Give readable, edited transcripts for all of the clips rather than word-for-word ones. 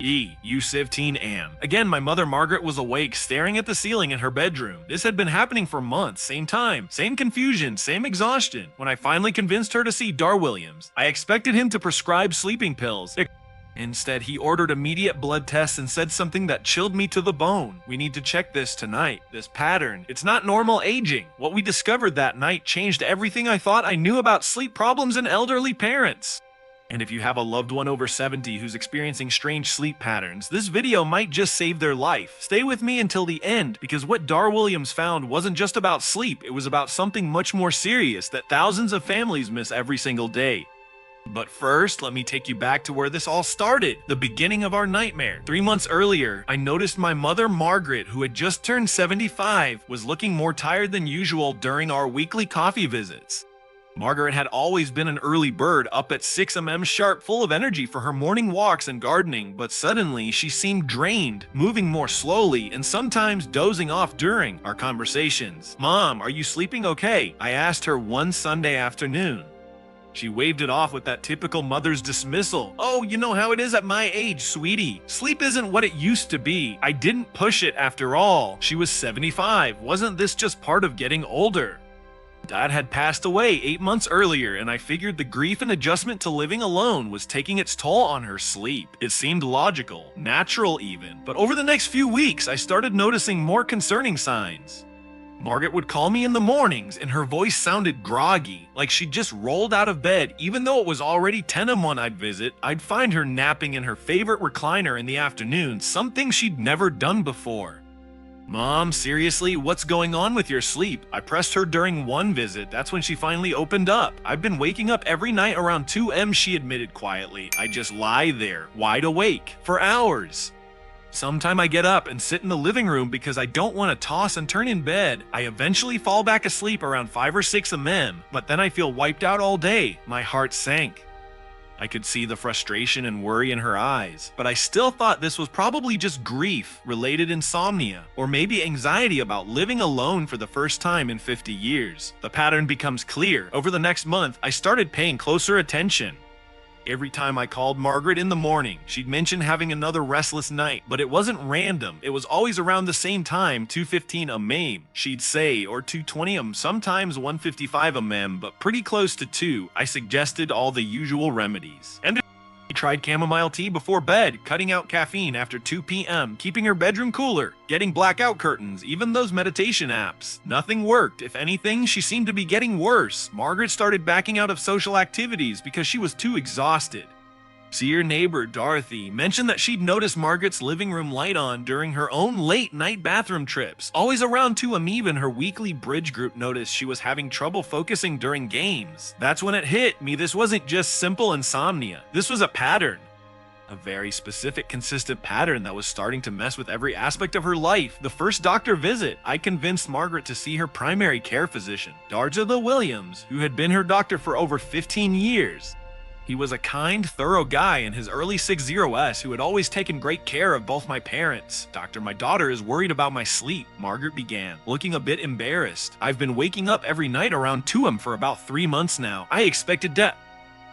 U15am. Again, my mother Margaret was awake, staring at the ceiling in her bedroom. This had been happening for months, same time, same confusion, same exhaustion. When I finally convinced her to see Dar Williams, I expected him to prescribe sleeping pills. Instead, he ordered immediate blood tests and said something that chilled me to the bone. We need to check this tonight. This pattern. It's not normal aging. What we discovered that night changed everything I thought I knew about sleep problems in elderly parents. And if you have a loved one over 70 who's experiencing strange sleep patterns, this video might just save their life. Stay with me until the end, because what Dar Williams found wasn't just about sleep, it was about something much more serious that thousands of families miss every single day. But first, let me take you back to where this all started, the beginning of our nightmare. 3 months earlier, I noticed my mother Margaret, who had just turned 75, was looking more tired than usual during our weekly coffee visits. Margaret had always been an early bird, up at 6 a.m. sharp, full of energy for her morning walks and gardening, but suddenly she seemed drained, moving more slowly and sometimes dozing off during our conversations. "Mom, are you sleeping okay?" I asked her one Sunday afternoon. She waved it off with that typical mother's dismissal. "Oh, you know how it is at my age, sweetie. Sleep isn't what it used to be. I didn't push it after all. She was 75. Wasn't this just part of getting older?" Dad had passed away 8 months earlier, and I figured the grief and adjustment to living alone was taking its toll on her sleep. It seemed logical, natural even. But over the next few weeks, I started noticing more concerning signs. Margaret would call me in the mornings, and her voice sounded groggy, like she'd just rolled out of bed. Even though it was already 10 when I'd visit, I'd find her napping in her favorite recliner in the afternoon, something she'd never done before. "Mom, seriously, what's going on with your sleep?" I pressed her during one visit. That's when she finally opened up. "I've been waking up every night around 2 a.m, she admitted quietly. "I just lie there, wide awake, for hours. Sometime I get up and sit in the living room because I don't want to toss and turn in bed. I eventually fall back asleep around 5 or 6 a.m, but then I feel wiped out all day." My heart sank. I could see the frustration and worry in her eyes, but I still thought this was probably just grief-related insomnia, or maybe anxiety about living alone for the first time in 50 years. The pattern becomes clear. Over the next month, I started paying closer attention. Every time I called Margaret in the morning, she'd mention having another restless night, but it wasn't random. It was always around the same time, 2:15 a.m, she'd say, or 2:20 am, sometimes 1:55 a.m, but pretty close to 2. I suggested all the usual remedies. And I tried chamomile tea before bed, cutting out caffeine after 2 p.m, keeping her bedroom cooler, getting blackout curtains, even those meditation apps. Nothing worked. If anything, she seemed to be getting worse. Margaret started backing out of social activities because she was too exhausted. See, your neighbor, Dorothy, mentioned that she'd noticed Margaret's living room light on during her own late-night bathroom trips. Always around 2 a.m, even her weekly bridge group noticed she was having trouble focusing during games. That's when it hit me. This wasn't just simple insomnia. This was a pattern. A very specific, consistent pattern that was starting to mess with every aspect of her life. The first doctor visit, I convinced Margaret to see her primary care physician, Darja Williams, who had been her doctor for over 15 years. He was a kind, thorough guy in his early 60s who had always taken great care of both my parents. "Doctor, my daughter is worried about my sleep," Margaret began, looking a bit embarrassed. "I've been waking up every night around 2 a.m for about 3 months now. I expected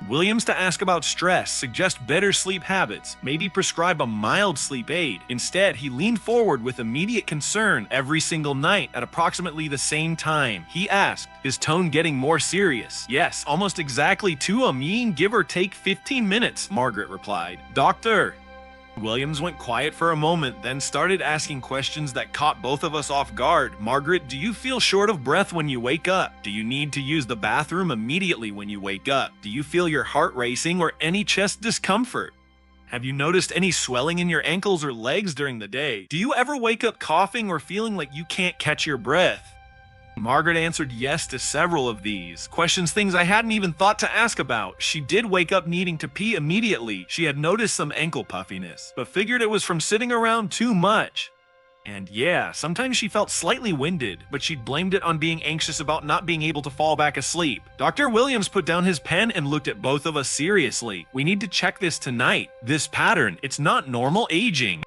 Williams to ask about stress, suggest better sleep habits, maybe prescribe a mild sleep aid. Instead, he leaned forward with immediate concern. "Every single night at approximately the same time?" he asked, his tone getting more serious. "Yes, almost exactly 2 a.m, give or take 15 minutes, Margaret replied. "Doctor." Williams went quiet for a moment, then started asking questions that caught both of us off guard. "Margaret, do you feel short of breath when you wake up? Do you need to use the bathroom immediately when you wake up? Do you feel your heart racing or any chest discomfort? Have you noticed any swelling in your ankles or legs during the day? Do you ever wake up coughing or feeling like you can't catch your breath?" Margaret answered yes to several of these questions, things I hadn't even thought to ask about. She did wake up needing to pee immediately. She had noticed some ankle puffiness, but figured it was from sitting around too much. And yeah, sometimes she felt slightly winded, but she'd blamed it on being anxious about not being able to fall back asleep. Dr. Williams put down his pen and looked at both of us seriously. "We need to check this tonight. This pattern, it's not normal aging."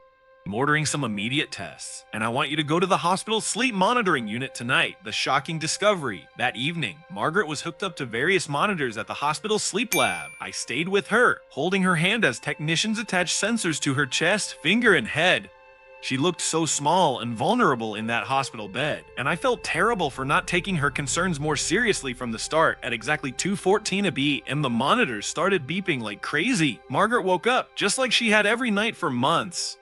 I'm ordering some immediate tests, and I want you to go to the hospital's sleep monitoring unit tonight. The shocking discovery. That evening, Margaret was hooked up to various monitors at the hospital's sleep lab. I stayed with her, holding her hand as technicians attached sensors to her chest, finger, and head. She looked so small and vulnerable in that hospital bed, and I felt terrible for not taking her concerns more seriously from the start. At exactly 2:14 a.m., the monitors started beeping like crazy. Margaret woke up, just like she had every night for months.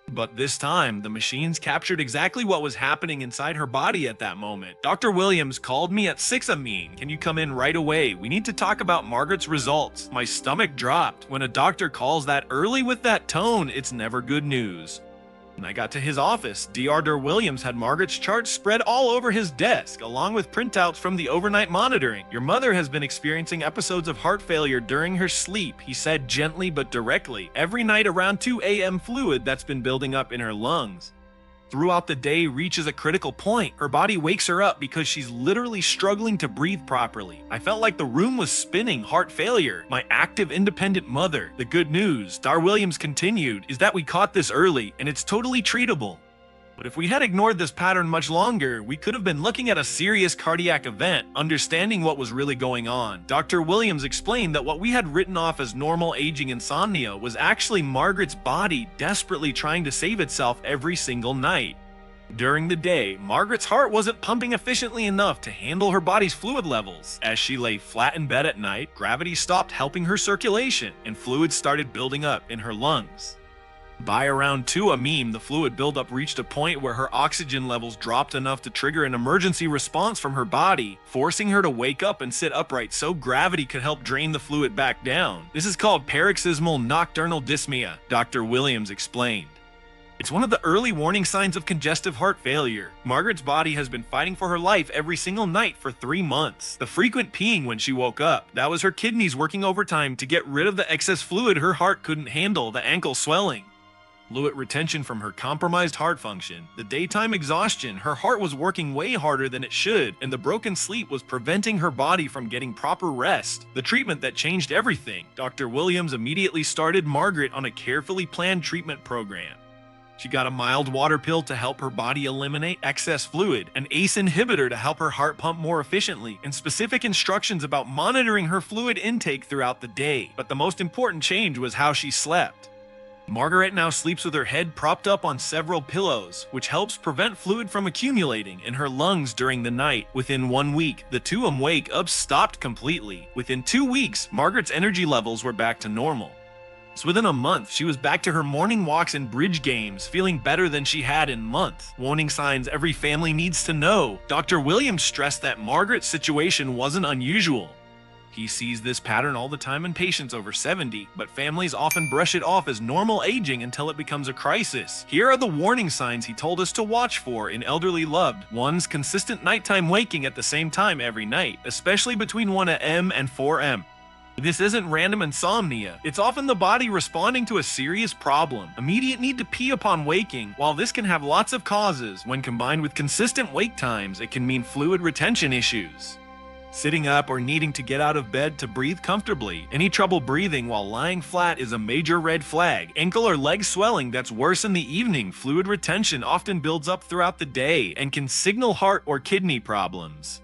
But this time, the machines captured exactly what was happening inside her body at that moment. Dr. Williams called me at 6 a.m. Can you come in right away? We need to talk about Margaret's results. My stomach dropped. When a doctor calls that early with that tone, it's never good news. When I got to his office, Dr. Williams had Margaret's charts spread all over his desk, along with printouts from the overnight monitoring. Your mother has been experiencing episodes of heart failure during her sleep, he said gently but directly. Every night around 2 a.m. fluid that's been building up in her lungs. Throughout the day reaches a critical point. Her body wakes her up because she's literally struggling to breathe properly. I felt like the room was spinning. Heart failure. My active, independent mother. The good news, Dr. Williams continued, is that we caught this early and it's totally treatable. But if we had ignored this pattern much longer, we could have been looking at a serious cardiac event. Understanding what was really going on, Dr. Williams explained that what we had written off as normal aging insomnia was actually Margaret's body desperately trying to save itself every single night. During the day, Margaret's heart wasn't pumping efficiently enough to handle her body's fluid levels. As she lay flat in bed at night, gravity stopped helping her circulation, and fluid started building up in her lungs. By around 2 a.m., the fluid buildup reached a point where her oxygen levels dropped enough to trigger an emergency response from her body, forcing her to wake up and sit upright so gravity could help drain the fluid back down. This is called paroxysmal nocturnal dyspnea, Dr. Williams explained. It's one of the early warning signs of congestive heart failure. Margaret's body has been fighting for her life every single night for 3 months. The frequent peeing when she woke up, that was her kidneys working overtime to get rid of the excess fluid her heart couldn't handle, the ankle swelling. Fluid retention from her compromised heart function, the daytime exhaustion, her heart was working way harder than it should, and the broken sleep was preventing her body from getting proper rest. The treatment that changed everything. Dr. Williams immediately started Margaret on a carefully planned treatment program. She got a mild water pill to help her body eliminate excess fluid, an ACE inhibitor to help her heart pump more efficiently, and specific instructions about monitoring her fluid intake throughout the day. But the most important change was how she slept. Margaret now sleeps with her head propped up on several pillows, which helps prevent fluid from accumulating in her lungs during the night. Within 1 week, the 2 a.m. wake-ups stopped completely. Within 2 weeks, Margaret's energy levels were back to normal. So within a month, she was back to her morning walks and bridge games, feeling better than she had in months. Warning signs every family needs to know. Dr. Williams stressed that Margaret's situation wasn't unusual. He sees this pattern all the time in patients over 70, but families often brush it off as normal aging until it becomes a crisis. Here are the warning signs he told us to watch for in elderly loved ones: consistent nighttime waking at the same time every night, especially between 1 a.m. and 4 a.m. This isn't random insomnia. It's often the body responding to a serious problem. Immediate need to pee upon waking. While this can have lots of causes, when combined with consistent wake times, it can mean fluid retention issues. Sitting up or needing to get out of bed to breathe comfortably. Any trouble breathing while lying flat is a major red flag. Ankle or leg swelling that's worse in the evening. Fluid retention often builds up throughout the day and can signal heart or kidney problems.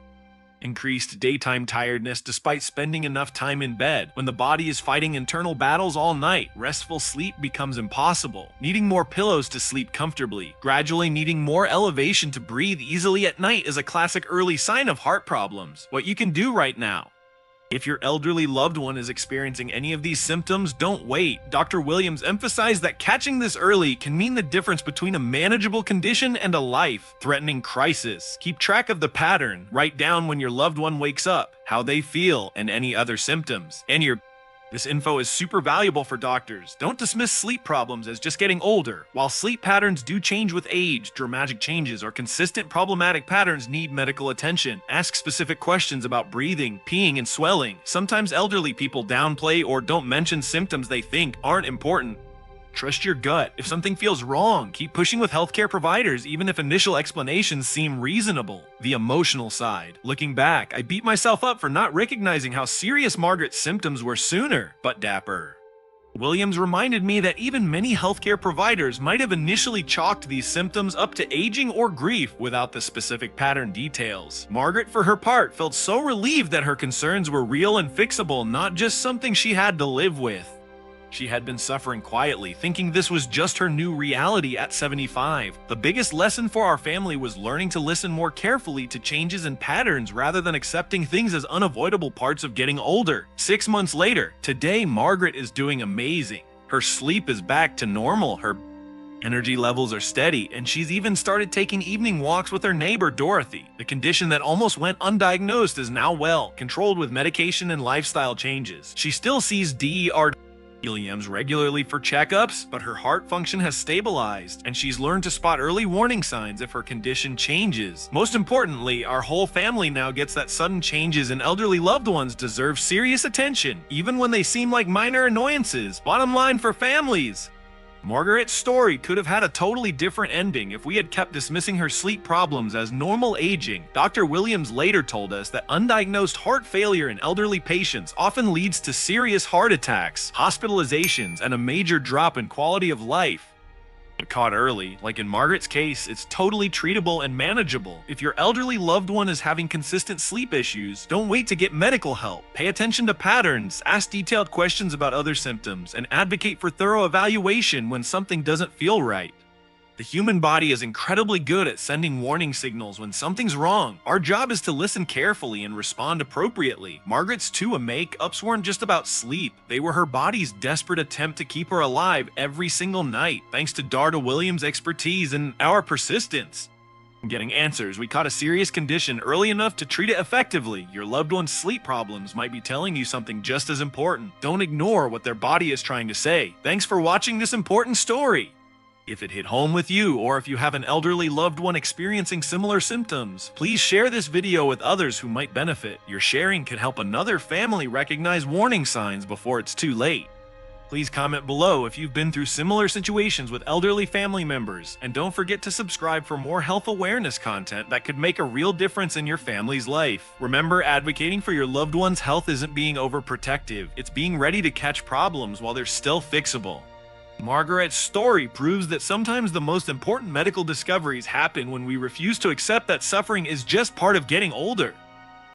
Increased daytime tiredness despite spending enough time in bed. When the body is fighting internal battles all night, restful sleep becomes impossible. Needing more pillows to sleep comfortably. Gradually needing more elevation to breathe easily at night is a classic early sign of heart problems. What you can do right now. If your elderly loved one is experiencing any of these symptoms, don't wait. Dr. Williams emphasized that catching this early can mean the difference between a manageable condition and a life-threatening crisis. Keep track of the pattern. Write down when your loved one wakes up, how they feel, and any other symptoms. This info is super valuable for doctors. Don't dismiss sleep problems as just getting older. While sleep patterns do change with age, dramatic changes or consistent problematic patterns need medical attention. Ask specific questions about breathing, peeing, and swelling. Sometimes elderly people downplay or don't mention symptoms they think aren't important. Trust your gut. If something feels wrong, keep pushing with healthcare providers, even if initial explanations seem reasonable. The emotional side. Looking back, I beat myself up for not recognizing how serious Margaret's symptoms were sooner, but dapper. Williams reminded me that even many healthcare providers might have initially chalked these symptoms up to aging or grief without the specific pattern details. Margaret, for her part, felt so relieved that her concerns were real and fixable, not just something she had to live with. She had been suffering quietly, thinking this was just her new reality at 75. The biggest lesson for our family was learning to listen more carefully to changes and patterns rather than accepting things as unavoidable parts of getting older. 6 months later, today Margaret is doing amazing. Her sleep is back to normal, her energy levels are steady, and she's even started taking evening walks with her neighbor Dorothy. The condition that almost went undiagnosed is now well controlled with medication and lifestyle changes. She still sees DER Williams regularly for checkups, but her heart function has stabilized, and she's learned to spot early warning signs if her condition changes. Most importantly, our whole family now gets that sudden changes in elderly loved ones deserve serious attention, even when they seem like minor annoyances. Bottom line for families: Margaret's story could have had a totally different ending if we had kept dismissing her sleep problems as normal aging. Dr. Williams later told us that undiagnosed heart failure in elderly patients often leads to serious heart attacks, hospitalizations, and a major drop in quality of life. If caught early, like in Margaret's case, it's totally treatable and manageable. If your elderly loved one is having consistent sleep issues, don't wait to get medical help. Pay attention to patterns, ask detailed questions about other symptoms, and advocate for thorough evaluation when something doesn't feel right. The human body is incredibly good at sending warning signals when something's wrong. Our job is to listen carefully and respond appropriately. Margaret's 2 ups weren't just about sleep. They were her body's desperate attempt to keep her alive every single night, thanks to Dr. Williams' expertise and our persistence. Getting answers, we caught a serious condition early enough to treat it effectively. Your loved one's sleep problems might be telling you something just as important. Don't ignore what their body is trying to say. Thanks for watching this important story. If it hit home with you, or if you have an elderly loved one experiencing similar symptoms, please share this video with others who might benefit. Your sharing can help another family recognize warning signs before it's too late. Please comment below if you've been through similar situations with elderly family members, and don't forget to subscribe for more health awareness content that could make a real difference in your family's life. Remember, advocating for your loved one's health isn't being overprotective, it's being ready to catch problems while they're still fixable. Margaret's story proves that sometimes the most important medical discoveries happen when we refuse to accept that suffering is just part of getting older.